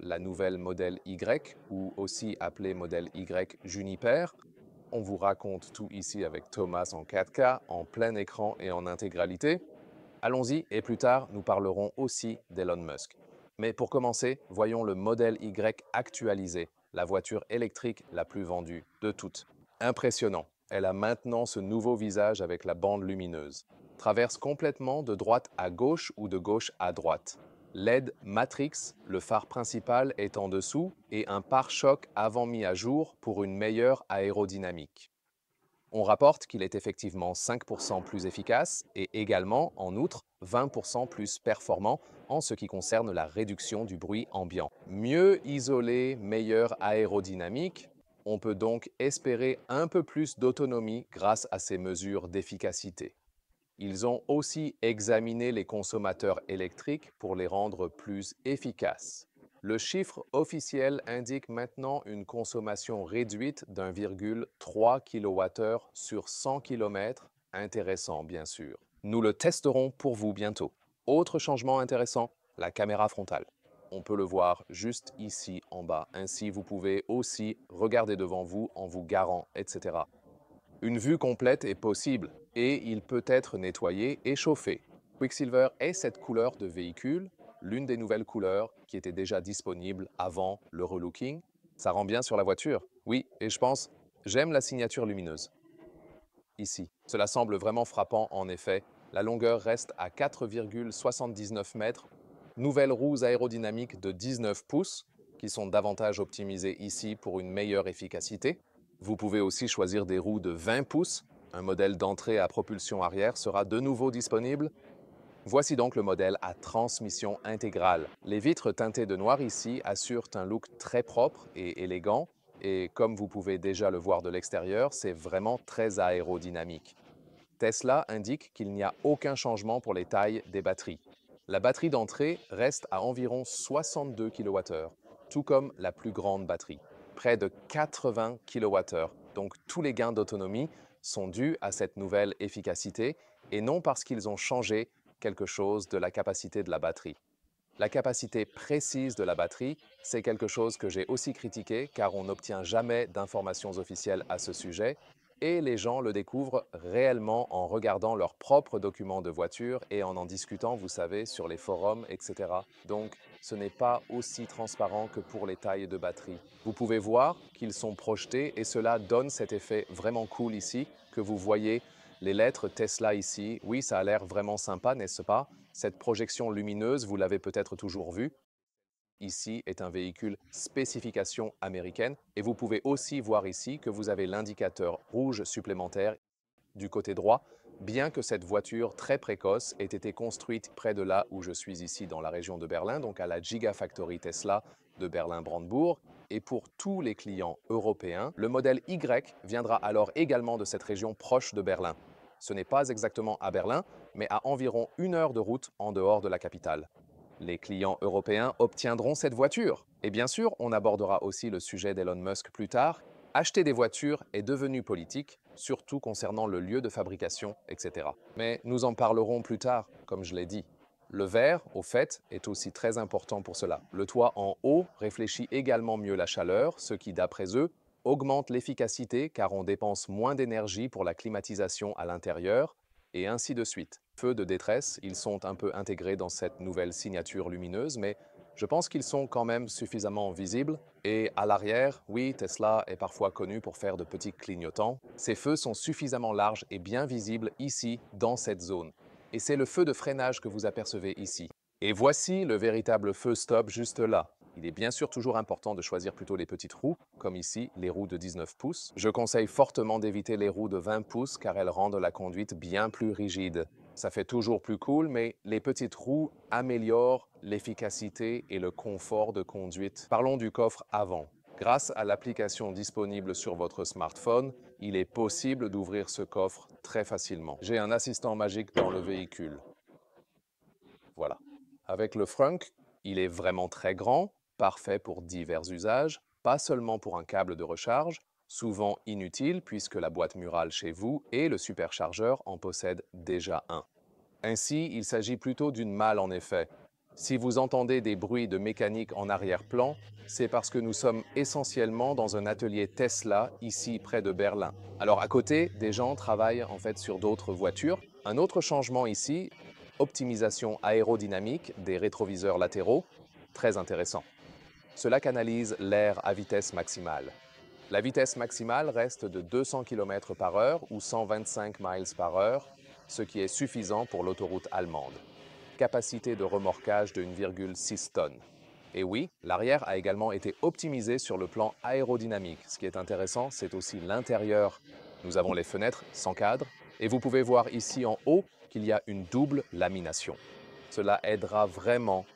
la nouvelle modèle Y, ou aussi appelée modèle Y Juniper. On vous raconte tout ici avec Thomas en 4K, en plein écran et en intégralité. Allons-y, et plus tard, nous parlerons aussi d'Elon Musk. Mais pour commencer, voyons le modèle Y actualisé, la voiture électrique la plus vendue de toutes. Impressionnant, elle a maintenant ce nouveau visage avec la bande lumineuse. Traverse complètement de droite à gauche ou de gauche à droite. LED Matrix, le phare principal est en dessous, et un pare-choc avant mis à jour pour une meilleure aérodynamique. On rapporte qu'il est effectivement 5% plus efficace et également, en outre, 20% plus performant en ce qui concerne la réduction du bruit ambiant. Mieux isolé, meilleure aérodynamique, on peut donc espérer un peu plus d'autonomie grâce à ces mesures d'efficacité. Ils ont aussi examiné les consommateurs électriques pour les rendre plus efficaces. Le chiffre officiel indique maintenant une consommation réduite d'1,3 kWh sur 100 km, intéressant bien sûr. Nous le testerons pour vous bientôt. Autre changement intéressant, la caméra frontale. On peut le voir juste ici en bas, ainsi vous pouvez aussi regarder devant vous en vous garant, etc. Une vue complète est possible et il peut être nettoyé et chauffé. Quicksilver est cette couleur de véhicule, l'une des nouvelles couleurs qui était déjà disponible avant le relooking. Ça rend bien sur la voiture. Oui, et je pense, j'aime la signature lumineuse. Ici, cela semble vraiment frappant en effet. La longueur reste à 4,79 mètres. Nouvelles roues aérodynamiques de 19 pouces qui sont davantage optimisées ici pour une meilleure efficacité. Vous pouvez aussi choisir des roues de 20 pouces. Un modèle d'entrée à propulsion arrière sera de nouveau disponible. Voici donc le modèle à transmission intégrale. Les vitres teintées de noir ici assurent un look très propre et élégant, et comme vous pouvez déjà le voir de l'extérieur, c'est vraiment très aérodynamique. Tesla indique qu'il n'y a aucun changement pour les tailles des batteries. La batterie d'entrée reste à environ 62 kWh, tout comme la plus grande batterie, près de 80 kWh. Donc tous les gains d'autonomie sont dus à cette nouvelle efficacité et non parce qu'ils ont changé quelque chose de la capacité de la batterie. La capacité précise de la batterie, c'est quelque chose que j'ai aussi critiqué car on n'obtient jamais d'informations officielles à ce sujet et les gens le découvrent réellement en regardant leurs propres documents de voiture et en discutant, vous savez, sur les forums, etc. Donc, ce n'est pas aussi transparent que pour les tailles de batterie. Vous pouvez voir qu'ils sont projetés et cela donne cet effet vraiment cool ici que vous voyez les lettres Tesla ici. Oui, ça a l'air vraiment sympa, n'est-ce pas? Cette projection lumineuse, vous l'avez peut-être toujours vue. Ici est un véhicule spécification américaine et vous pouvez aussi voir ici que vous avez l'indicateur rouge supplémentaire du côté droit, bien que cette voiture très précoce ait été construite près de là où je suis ici dans la région de Berlin, donc à la Gigafactory Tesla de Berlin-Brandebourg. Et pour tous les clients européens, le modèle Y viendra alors également de cette région proche de Berlin. Ce n'est pas exactement à Berlin, mais à environ 1 heure de route en dehors de la capitale. Les clients européens obtiendront cette voiture. Et bien sûr, on abordera aussi le sujet d'Elon Musk plus tard. Acheter des voitures est devenu politique, surtout concernant le lieu de fabrication, etc. Mais nous en parlerons plus tard, comme je l'ai dit. Le verre, au fait, est aussi très important pour cela. Le toit en haut réfléchit également mieux la chaleur, ce qui, d'après eux, augmente l'efficacité car on dépense moins d'énergie pour la climatisation à l'intérieur, et ainsi de suite. Feux de détresse, ils sont un peu intégrés dans cette nouvelle signature lumineuse, mais je pense qu'ils sont quand même suffisamment visibles. Et à l'arrière, oui, Tesla est parfois connu pour faire de petits clignotants. Ces feux sont suffisamment larges et bien visibles ici, dans cette zone. Et c'est le feu de freinage que vous apercevez ici. Et voici le véritable feu stop juste là. Il est bien sûr toujours important de choisir plutôt les petites roues, comme ici les roues de 19 pouces. Je conseille fortement d'éviter les roues de 20 pouces car elles rendent la conduite bien plus rigide. Ça fait toujours plus cool, mais les petites roues améliorent l'efficacité et le confort de conduite. Parlons du coffre avant. Grâce à l'application disponible sur votre smartphone, il est possible d'ouvrir ce coffre très facilement. J'ai un assistant magique dans le véhicule. Voilà. Avec le Frunk, il est vraiment très grand, parfait pour divers usages, pas seulement pour un câble de recharge, souvent inutile puisque la boîte murale chez vous et le superchargeur en possèdent déjà un. Ainsi, il s'agit plutôt d'une malle en effet. Si vous entendez des bruits de mécanique en arrière-plan, c'est parce que nous sommes essentiellement dans un atelier Tesla ici près de Berlin. Alors à côté, des gens travaillent en fait sur d'autres voitures. Un autre changement ici, optimisation aérodynamique des rétroviseurs latéraux, très intéressant. Cela canalise l'air à vitesse maximale. La vitesse maximale reste de 200 km par heure ou 125 miles par heure, ce qui est suffisant pour l'autoroute allemande. Capacité de remorquage de 1,6 tonnes. Et oui, l'arrière a également été optimisé sur le plan aérodynamique. Ce qui est intéressant, c'est aussi l'intérieur. Nous avons les fenêtres sans cadre et vous pouvez voir ici en haut qu'il y a une double lamination. Cela aidera vraiment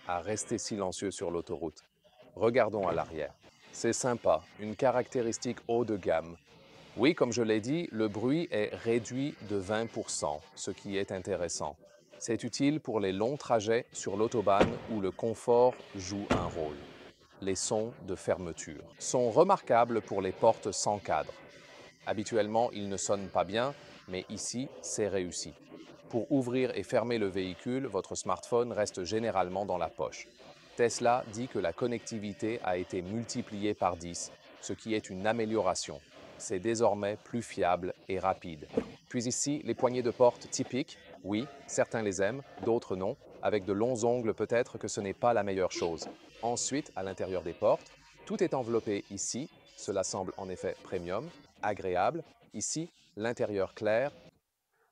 à rester silencieux sur l'autoroute. Regardons à l'arrière. C'est sympa, une caractéristique haut de gamme. Oui, comme je l'ai dit, le bruit est réduit de 20%, ce qui est intéressant. C'est utile pour les longs trajets sur l'autobahn où le confort joue un rôle. Les sons de fermeture sont remarquables pour les portes sans cadre. Habituellement, ils ne sonnent pas bien, mais ici, c'est réussi. Pour ouvrir et fermer le véhicule, votre smartphone reste généralement dans la poche. Tesla dit que la connectivité a été multipliée par 10, ce qui est une amélioration. C'est désormais plus fiable et rapide. Puis ici, les poignées de porte typiques. Oui, certains les aiment, d'autres non. Avec de longs ongles, peut-être que ce n'est pas la meilleure chose. Ensuite, à l'intérieur des portes, tout est enveloppé ici. Cela semble en effet premium, agréable. Ici, l'intérieur clair.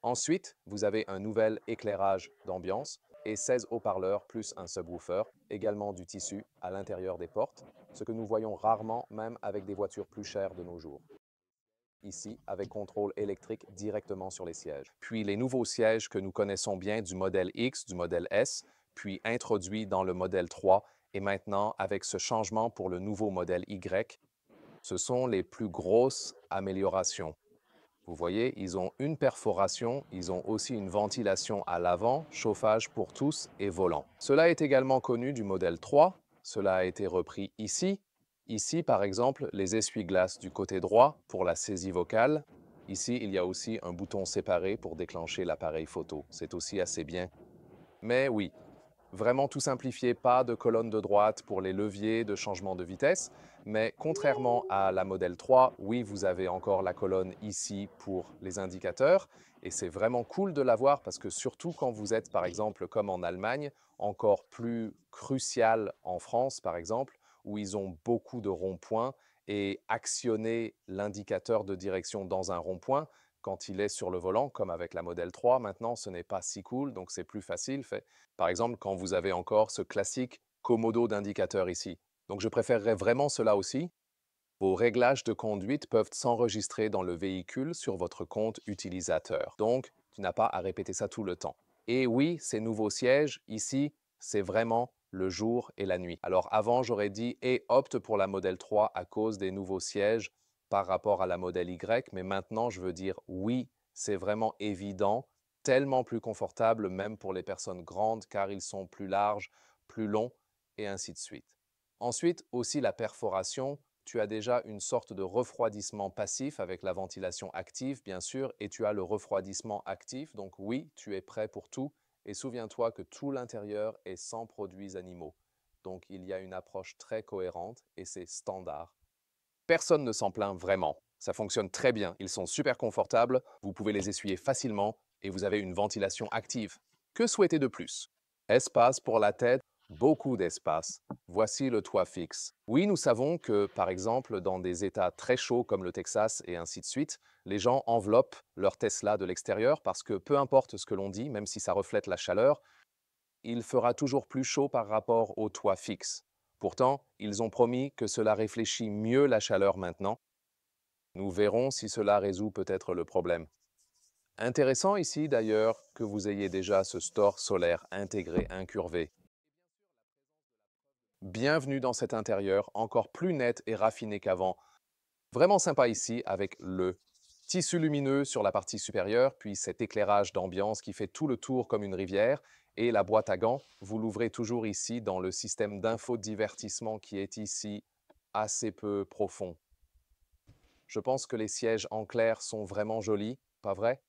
Ensuite, vous avez un nouvel éclairage d'ambiance et 16 haut-parleurs plus un subwoofer, également du tissu à l'intérieur des portes, ce que nous voyons rarement même avec des voitures plus chères de nos jours. Ici, avec contrôle électrique directement sur les sièges. Puis les nouveaux sièges que nous connaissons bien du modèle X, du modèle S, puis introduits dans le modèle 3 et maintenant avec ce changement pour le nouveau modèle Y, ce sont les plus grosses améliorations. Vous voyez, ils ont une perforation, ils ont aussi une ventilation à l'avant, chauffage pour tous et volant. Cela est également connu du modèle 3, cela a été repris ici. Ici, par exemple, les essuie-glaces du côté droit pour la saisie vocale. Ici, il y a aussi un bouton séparé pour déclencher l'appareil photo. C'est aussi assez bien. Mais oui, vraiment tout simplifié, pas de colonne de droite pour les leviers de changement de vitesse, mais contrairement à la modèle 3, oui, vous avez encore la colonne ici pour les indicateurs, et c'est vraiment cool de l'avoir parce que surtout quand vous êtes, par exemple, comme en Allemagne, encore plus crucial en France, par exemple, où ils ont beaucoup de ronds-points, et actionner l'indicateur de direction dans un rond-point, quand il est sur le volant, comme avec la modèle 3, maintenant, ce n'est pas si cool, donc c'est plus facile. Par exemple, quand vous avez encore ce classique commodo d'indicateur ici. Donc je préférerais vraiment cela aussi. Vos réglages de conduite peuvent s'enregistrer dans le véhicule sur votre compte utilisateur. Donc, tu n'as pas à répéter ça tout le temps. Et oui, ces nouveaux sièges, ici, c'est vraiment le jour et la nuit. Alors avant, j'aurais dit et opte pour la modèle 3 à cause des nouveaux sièges par rapport à la modèle Y, mais maintenant, je veux dire oui, c'est vraiment évident, tellement plus confortable même pour les personnes grandes car ils sont plus larges, plus longs et ainsi de suite. Ensuite, aussi la perforation, tu as déjà une sorte de refroidissement passif avec la ventilation active, bien sûr, et tu as le refroidissement actif. Donc oui, tu es prêt pour tout. Et souviens-toi que tout l'intérieur est sans produits animaux. Donc il y a une approche très cohérente et c'est standard. Personne ne s'en plaint vraiment. Ça fonctionne très bien. Ils sont super confortables. Vous pouvez les essuyer facilement et vous avez une ventilation active. Que souhaiter de plus? Espace pour la tête, beaucoup d'espace. Voici le toit fixe. Oui, nous savons que, par exemple, dans des États très chauds comme le Texas et ainsi de suite, les gens enveloppent leur Tesla de l'extérieur parce que peu importe ce que l'on dit, même si ça reflète la chaleur, il fera toujours plus chaud par rapport au toit fixe. Pourtant, ils ont promis que cela réfléchit mieux la chaleur maintenant. Nous verrons si cela résout peut-être le problème. Intéressant ici d'ailleurs que vous ayez déjà ce store solaire intégré incurvé. Bienvenue dans cet intérieur encore plus net et raffiné qu'avant. Vraiment sympa ici avec le tissu lumineux sur la partie supérieure, puis cet éclairage d'ambiance qui fait tout le tour comme une rivière. Et la boîte à gants, vous l'ouvrez toujours ici dans le système d'infodivertissement qui est ici assez peu profond. Je pense que les sièges en clair sont vraiment jolis, pas vrai?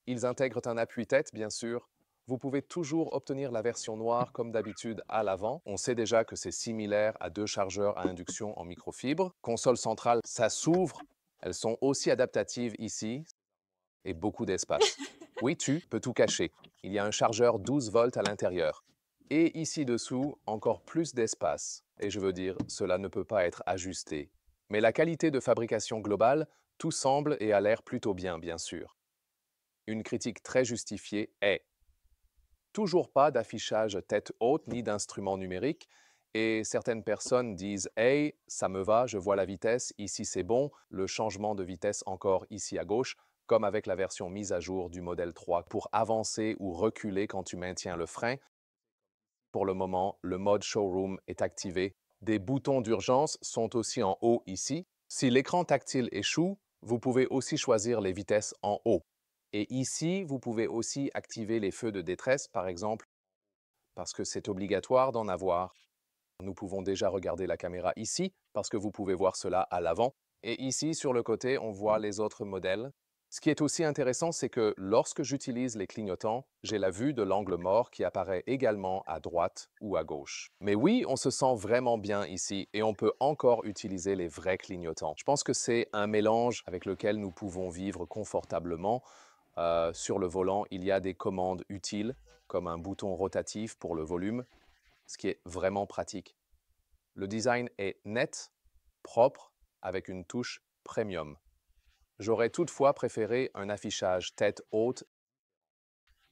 Ils intègrent un appui-tête, bien sûr. Vous pouvez toujours obtenir la version noire comme d'habitude à l'avant. On sait déjà que c'est similaire à deux chargeurs à induction en microfibre. Console centrale, ça s'ouvre. Elles sont aussi adaptatives ici et beaucoup d'espace. Oui, tu peux tout cacher. Il y a un chargeur 12 volts à l'intérieur. Et ici dessous, encore plus d'espace. Et je veux dire, cela ne peut pas être ajusté. Mais la qualité de fabrication globale, tout semble et a l'air plutôt bien, bien sûr. Une critique très justifiée est toujours pas d'affichage tête haute ni d'instrument numérique. Et certaines personnes disent Hey, ça me va, je vois la vitesse, ici c'est bon, le changement de vitesse encore ici à gauche, comme avec la version mise à jour du modèle 3 pour avancer ou reculer quand tu maintiens le frein. Pour le moment, le mode showroom est activé. Des boutons d'urgence sont aussi en haut ici. Si l'écran tactile échoue, vous pouvez aussi choisir les vitesses en haut. Et ici, vous pouvez aussi activer les feux de détresse, par exemple, parce que c'est obligatoire d'en avoir. Nous pouvons déjà regarder la caméra ici, parce que vous pouvez voir cela à l'avant. Et ici, sur le côté, on voit les autres modèles. Ce qui est aussi intéressant, c'est que lorsque j'utilise les clignotants, j'ai la vue de l'angle mort qui apparaît également à droite ou à gauche. Mais oui, on se sent vraiment bien ici et on peut encore utiliser les vrais clignotants. Je pense que c'est un mélange avec lequel nous pouvons vivre confortablement. Sur le volant, il y a des commandes utiles, comme un bouton rotatif pour le volume, ce qui est vraiment pratique. Le design est net, propre, avec une touche premium. J'aurais toutefois préféré un affichage tête haute.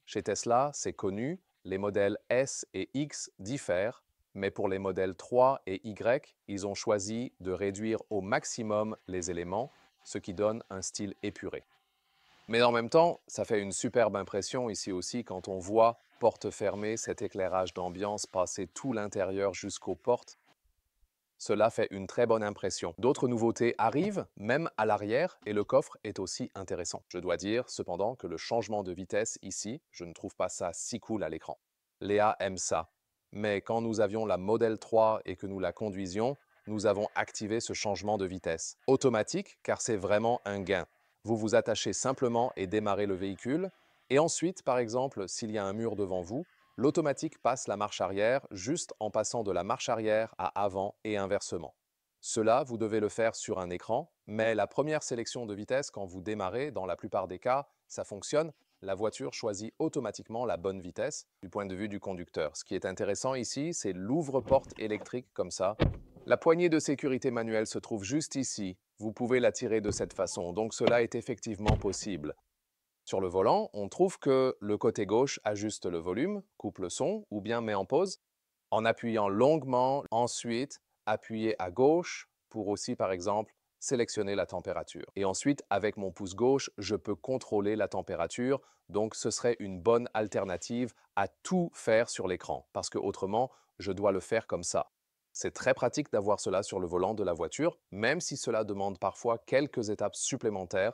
Chez Tesla, c'est connu, les modèles S et X diffèrent, mais pour les modèles 3 et Y, ils ont choisi de réduire au maximum les éléments, ce qui donne un style épuré. Mais en même temps, ça fait une superbe impression ici aussi quand on voit, porte fermée, cet éclairage d'ambiance passer tout l'intérieur jusqu'aux portes. Cela fait une très bonne impression. D'autres nouveautés arrivent, même à l'arrière, et le coffre est aussi intéressant. Je dois dire cependant que le changement de vitesse ici, je ne trouve pas ça si cool à l'écran. Léa aime ça. Mais quand nous avions la Model 3 et que nous la conduisions, nous avons activé ce changement de vitesse. Automatique, car c'est vraiment un gain. Vous vous attachez simplement et démarrez le véhicule. Et ensuite, par exemple, s'il y a un mur devant vous, l'automatique passe la marche arrière juste en passant de la marche arrière à avant et inversement. Cela, vous devez le faire sur un écran, mais la première sélection de vitesse quand vous démarrez, dans la plupart des cas, ça fonctionne. La voiture choisit automatiquement la bonne vitesse du point de vue du conducteur. Ce qui est intéressant ici, c'est l'ouvre-porte électrique comme ça. La poignée de sécurité manuelle se trouve juste ici. Vous pouvez la tirer de cette façon, donc cela est effectivement possible. Sur le volant, on trouve que le côté gauche ajuste le volume, coupe le son ou bien met en pause. En appuyant longuement, ensuite, appuyer à gauche pour aussi, par exemple, sélectionner la température. Et ensuite, avec mon pouce gauche, je peux contrôler la température. Donc, ce serait une bonne alternative à tout faire sur l'écran, parce que autrement, je dois le faire comme ça. C'est très pratique d'avoir cela sur le volant de la voiture, même si cela demande parfois quelques étapes supplémentaires.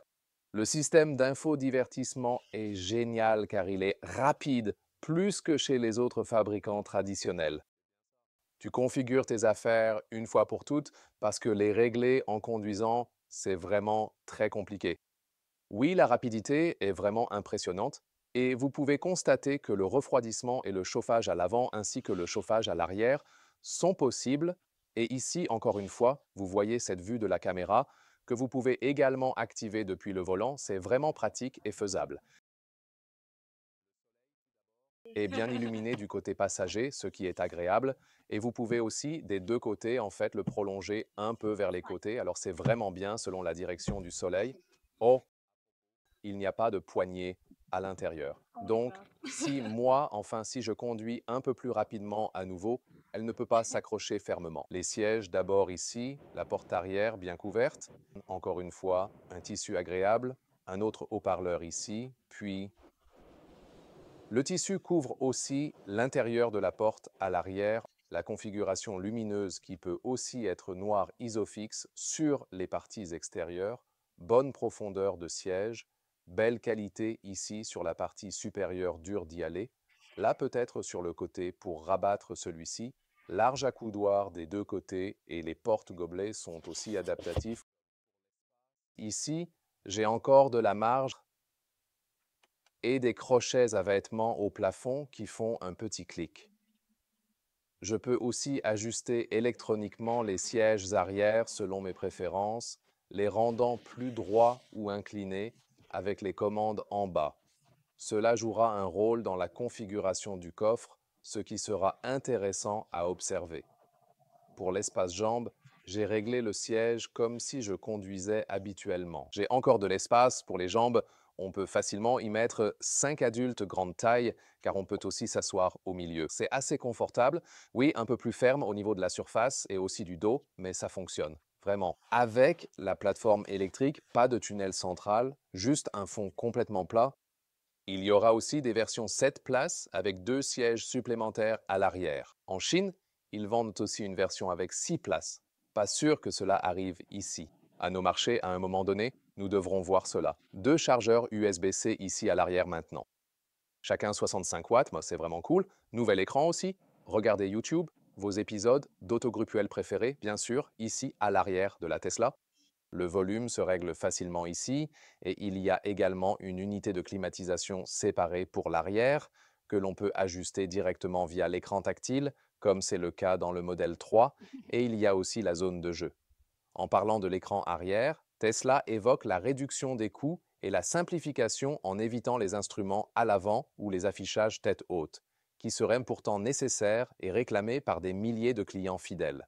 Le système d'infodivertissement est génial car il est rapide, plus que chez les autres fabricants traditionnels. Tu configures tes affaires une fois pour toutes parce que les régler en conduisant, c'est vraiment très compliqué. Oui, la rapidité est vraiment impressionnante et vous pouvez constater que le refroidissement et le chauffage à l'avant ainsi que le chauffage à l'arrière sont possibles. Et ici, encore une fois, vous voyez cette vue de la caméra que vous pouvez également activer depuis le volant. C'est vraiment pratique et faisable. Et bien illuminé du côté passager, ce qui est agréable. Et vous pouvez aussi, des deux côtés, en fait, le prolonger un peu vers les côtés. Alors c'est vraiment bien selon la direction du soleil. Oh, il n'y a pas de poignée à l'intérieur. Oh my Donc, god. si moi, enfin, si je conduis un peu plus rapidement à nouveau, elle ne peut pas s'accrocher fermement. Les sièges d'abord ici, la porte arrière bien couverte, encore une fois, un tissu agréable, un autre haut-parleur ici, puis le tissu couvre aussi l'intérieur de la porte à l'arrière, la configuration lumineuse qui peut aussi être noire isofix sur les parties extérieures, bonne profondeur de siège, belle qualité ici sur la partie supérieure dure d'y aller, là peut-être sur le côté pour rabattre celui-ci, large accoudoir des deux côtés et les portes-gobelets sont aussi adaptatifs. Ici, j'ai encore de la marge et des crochets à vêtements au plafond qui font un petit clic. Je peux aussi ajuster électroniquement les sièges arrière selon mes préférences, les rendant plus droits ou inclinés avec les commandes en bas. Cela jouera un rôle dans la configuration du coffre, ce qui sera intéressant à observer. Pour l'espace jambes, j'ai réglé le siège comme si je conduisais habituellement. J'ai encore de l'espace pour les jambes. On peut facilement y mettre 5 adultes grande taille, car on peut aussi s'asseoir au milieu. C'est assez confortable, oui, un peu plus ferme au niveau de la surface et aussi du dos, mais ça fonctionne. Vraiment. Avec la plateforme électrique, pas de tunnel central, juste un fond complètement plat. Il y aura aussi des versions 7 places avec 2 sièges supplémentaires à l'arrière. En Chine, ils vendent aussi une version avec 6 places. Pas sûr que cela arrive ici. À nos marchés, à un moment donné, nous devrons voir cela. 2 chargeurs USB-C ici à l'arrière maintenant. Chacun 65 watts, moi c'est vraiment cool. Nouvel écran aussi. Regardez YouTube, vos épisodes d'autogrupuel préférés, bien sûr, ici à l'arrière de la Tesla. Le volume se règle facilement ici et il y a également une unité de climatisation séparée pour l'arrière que l'on peut ajuster directement via l'écran tactile, comme c'est le cas dans le modèle 3, et il y a aussi la zone de jeu. En parlant de l'écran arrière, Tesla évoque la réduction des coûts et la simplification en évitant les instruments à l'avant ou les affichages tête haute, qui seraient pourtant nécessaires et réclamés par des milliers de clients fidèles.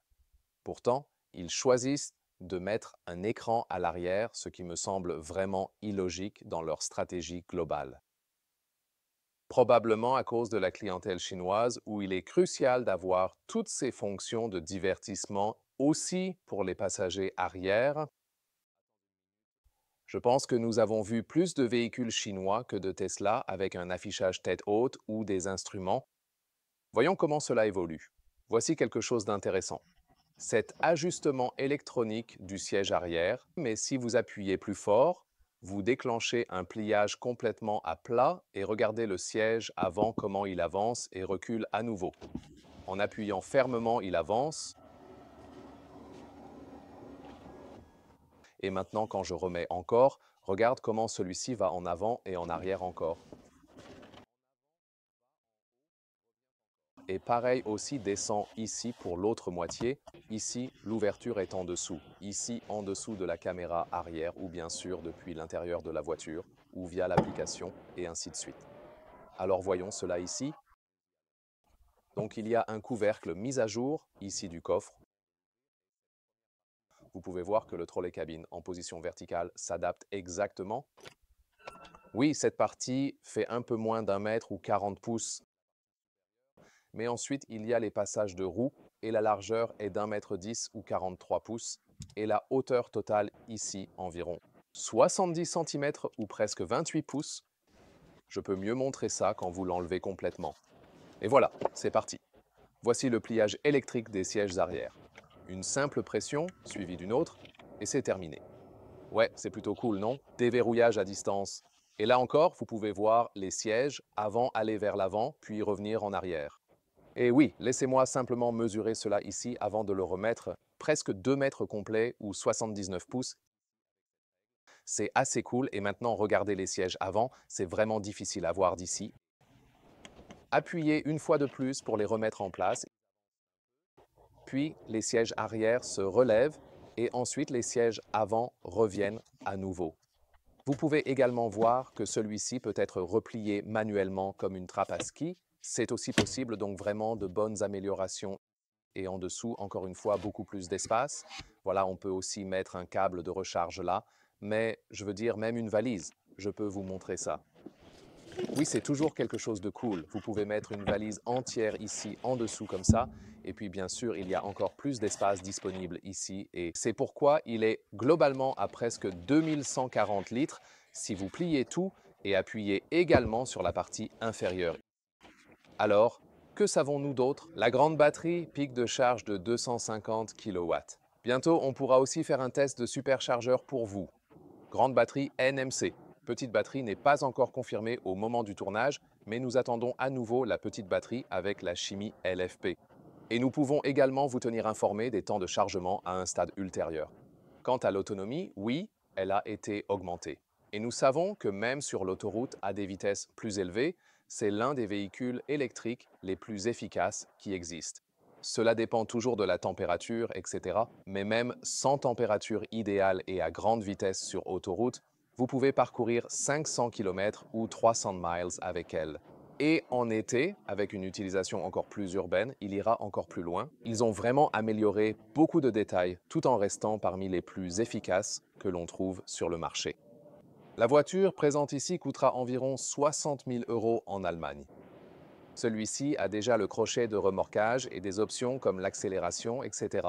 Pourtant, ils choisissent de mettre un écran à l'arrière, ce qui me semble vraiment illogique dans leur stratégie globale. Probablement à cause de la clientèle chinoise où il est crucial d'avoir toutes ces fonctions de divertissement aussi pour les passagers arrière. Je pense que nous avons vu plus de véhicules chinois que de Tesla avec un affichage tête haute ou des instruments. Voyons comment cela évolue. Voici quelque chose d'intéressant. Cet ajustement électronique du siège arrière, mais si vous appuyez plus fort, vous déclenchez un pliage complètement à plat et regardez le siège avant comment il avance et recule à nouveau. En appuyant fermement, il avance. Et maintenant, quand je remets encore, regarde comment celui-ci va en avant et en arrière encore. Et pareil aussi descend ici pour l'autre moitié. Ici, l'ouverture est en dessous. Ici, en dessous de la caméra arrière ou bien sûr depuis l'intérieur de la voiture ou via l'application et ainsi de suite. Alors voyons cela ici. Donc il y a un couvercle mis à jour ici du coffre. Vous pouvez voir que le trolley cabine en position verticale s'adapte exactement. Oui, cette partie fait un peu moins d'1 mètre ou 40 pouces. Mais ensuite, il y a les passages de roues et la largeur est d'1 mètre 10 ou 43 pouces et la hauteur totale ici environ 70 cm ou presque 28 pouces. Je peux mieux montrer ça quand vous l'enlevez complètement. Et voilà, c'est parti. Voici le pliage électrique des sièges arrière. Une simple pression suivie d'une autre et c'est terminé. Ouais, c'est plutôt cool, non? Déverrouillage à distance. Et là encore, vous pouvez voir les sièges avant aller vers l'avant puis revenir en arrière. Et oui, laissez-moi simplement mesurer cela ici avant de le remettre. Presque 2 mètres complets ou 79 pouces. C'est assez cool et maintenant regardez les sièges avant, c'est vraiment difficile à voir d'ici. Appuyez une fois de plus pour les remettre en place. Puis les sièges arrière se relèvent et ensuite les sièges avant reviennent à nouveau. Vous pouvez également voir que celui-ci peut être replié manuellement comme une trappe à ski. C'est aussi possible, donc vraiment de bonnes améliorations. Et en dessous, encore une fois, beaucoup plus d'espace. Voilà, on peut aussi mettre un câble de recharge là, mais je veux dire même une valise. Je peux vous montrer ça. Oui, c'est toujours quelque chose de cool. Vous pouvez mettre une valise entière ici en dessous comme ça. Et puis bien sûr, il y a encore plus d'espace disponible ici. Et c'est pourquoi il est globalement à presque 2140 litres si vous pliez tout et appuyez également sur la partie inférieure. Alors, que savons-nous d'autre? La grande batterie, pic de charge de 250 kW. Bientôt, on pourra aussi faire un test de superchargeur pour vous. Grande batterie NMC. Petite batterie n'est pas encore confirmée au moment du tournage, mais nous attendons à nouveau la petite batterie avec la chimie LFP. Et nous pouvons également vous tenir informé des temps de chargement à un stade ultérieur. Quant à l'autonomie, oui, elle a été augmentée. Et nous savons que même sur l'autoroute à des vitesses plus élevées, c'est l'un des véhicules électriques les plus efficaces qui existent. Cela dépend toujours de la température, etc. Mais même sans température idéale et à grande vitesse sur autoroute, vous pouvez parcourir 500 km ou 300 miles avec elle. Et en été, avec une utilisation encore plus urbaine, il ira encore plus loin. Ils ont vraiment amélioré beaucoup de détails tout en restant parmi les plus efficaces que l'on trouve sur le marché. La voiture présente ici coûtera environ 60 000 euros en Allemagne. Celui-ci a déjà le crochet de remorquage et des options comme l'accélération, etc.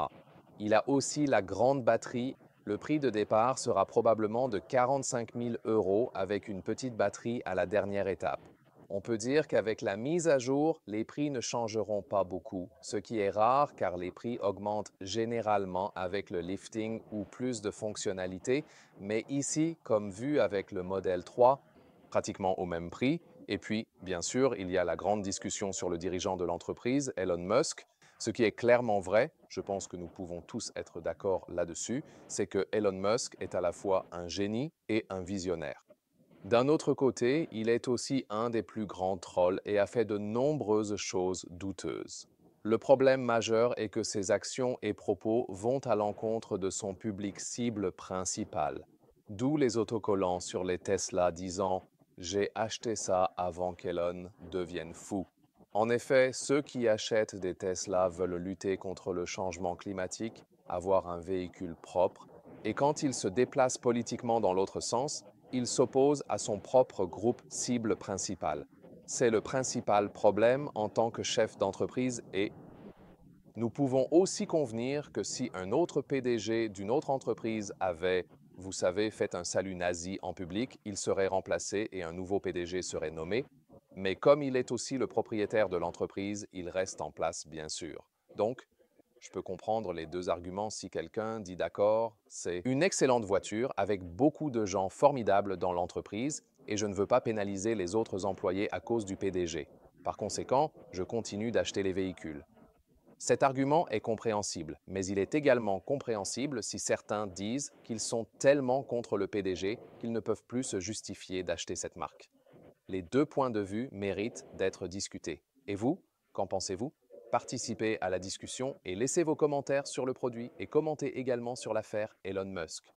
Il a aussi la grande batterie. Le prix de départ sera probablement de 45 000 euros avec une petite batterie à la dernière étape. On peut dire qu'avec la mise à jour, les prix ne changeront pas beaucoup, ce qui est rare car les prix augmentent généralement avec le lifting ou plus de fonctionnalités, mais ici, comme vu avec le modèle 3, pratiquement au même prix. Et puis, bien sûr, il y a la grande discussion sur le dirigeant de l'entreprise, Elon Musk. Ce qui est clairement vrai, je pense que nous pouvons tous être d'accord là-dessus, c'est que Elon Musk est à la fois un génie et un visionnaire. D'un autre côté, il est aussi un des plus grands trolls et a fait de nombreuses choses douteuses. Le problème majeur est que ses actions et propos vont à l'encontre de son public cible principal. D'où les autocollants sur les Tesla disant j'ai acheté ça avant qu'Elon devienne fou. En effet, ceux qui achètent des Tesla veulent lutter contre le changement climatique, avoir un véhicule propre, et quand ils se déplacent politiquement dans l'autre sens, il s'oppose à son propre groupe cible principal. C'est le principal problème en tant que chef d'entreprise et nous pouvons aussi convenir que si un autre PDG d'une autre entreprise avait, vous savez, fait un salut nazi en public, il serait remplacé et un nouveau PDG serait nommé. Mais comme il est aussi le propriétaire de l'entreprise, il reste en place, bien sûr. Donc, je peux comprendre les deux arguments si quelqu'un dit d'accord, c'est une excellente voiture avec beaucoup de gens formidables dans l'entreprise et je ne veux pas pénaliser les autres employés à cause du PDG. Par conséquent, je continue d'acheter les véhicules. Cet argument est compréhensible, mais il est également compréhensible si certains disent qu'ils sont tellement contre le PDG qu'ils ne peuvent plus se justifier d'acheter cette marque. Les deux points de vue méritent d'être discutés. Et vous, qu'en pensez-vous? Participez à la discussion et laissez vos commentaires sur le produit et commentez également sur l'affaire Elon Musk.